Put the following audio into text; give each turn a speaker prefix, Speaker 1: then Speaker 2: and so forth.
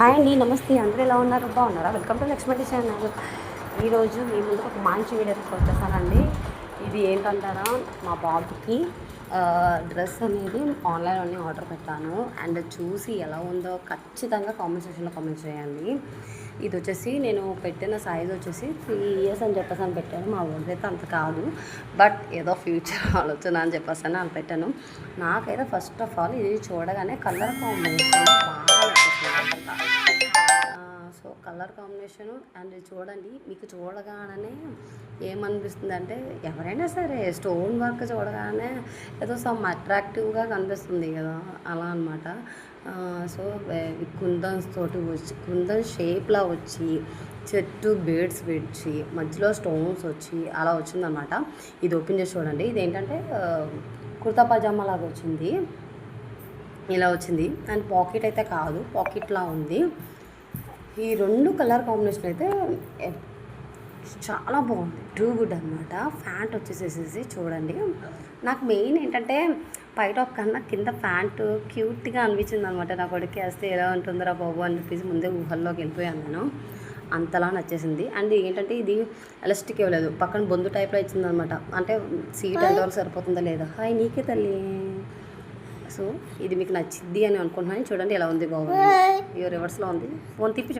Speaker 1: Hi అండి, నమస్తే. అందరూ ఎలా ఉన్నారు? బాగున్నారా? Welcome to Lakshmi channel. ఈరోజు మీ ముందుకు ఒక మంచి వీడియో వచ్చేసానండి. ఇది ఏంటంటారా, మా బాబుకి డ్రెస్ అనేది ఆన్లైన్లోనే ఆర్డర్ పెట్టాను. అండ్ చూసి ఎలా ఉందో ఖచ్చితంగా కామెంట్ సెక్షన్లో కామెంట్ చేయండి. ఇది వచ్చేసి నేను పెట్టిన సైజ్ వచ్చేసి 3 years అని చెప్పేసి అని పెట్టాను. మా ఊరిదైతే అంత కాదు, బట్ ఏదో ఫ్యూచర్ ఆలోచన అని చెప్పేసి అని పెట్టాను. నాకైతే ఫస్ట్ ఆఫ్ ఆల్ ఇది చూడగానే కలర్ కాంబినేషన్ బాగా నచ్చేసింది. సో కలర్ కాంబినేషను అండ్ చూడండి, మీకు చూడగానే ఏమనిపిస్తుంది అంటే, ఎవరైనా సరే స్టోన్ వర్క్ చూడగానే ఏదో సమ్ అట్రాక్టివ్గా కనిపిస్తుంది కదా, అలా అనమాట. సో కుందన్స్ తోటి వచ్చి, కుందన్ షేప్లా వచ్చి, చెట్టు బేడ్స్ పెట్టి మధ్యలో స్టోన్స్ వచ్చి అలా వచ్చిందనమాట. ఇది ఓపెన్ చేసి చూడండి. ఇది ఏంటంటే కుర్తా పజామా లాగా వచ్చింది, ఇలా వచ్చింది. అండ్ పాకెట్ అయితే కాదు, పాకెట్లా ఉంది. ఈ 2 కలర్ కాంబినేషన్ అయితే చాలా బాగుంది, టూ గుడ్ అనమాట. ప్యాంట్ వచ్చేసేసి చూడండి, నాకు మెయిన్ ఏంటంటే పై టాప్ కన్నా కింద ప్యాంటు క్యూట్గా అనిపించింది అనమాట. నా కొడుకు వేస్తే ఎలా ఉంటుందిరా బాబు అని చెప్పేసి ముందే ఊహల్లోకి వెళ్ళిపోయాను నేను, అంతలా నచ్చేసింది. అండ్ ఏంటంటే ఇది ఎలాస్టిక్ ఇవ్వలేదు, పక్కన బొందు టైప్లో ఇచ్చింది అనమాట. అంటే సీట్ ఎంతవరకు సరిపోతుందా లేదా. హాయ్ నీకే తల్లి. సో ఇది మీకు నచ్చింది అని అనుకుంటున్నాను. చూడండి ఎలా ఉంది, బాగుంది. ఇయో రివర్స్లో ఉంది. ఫోన్ తిప్పి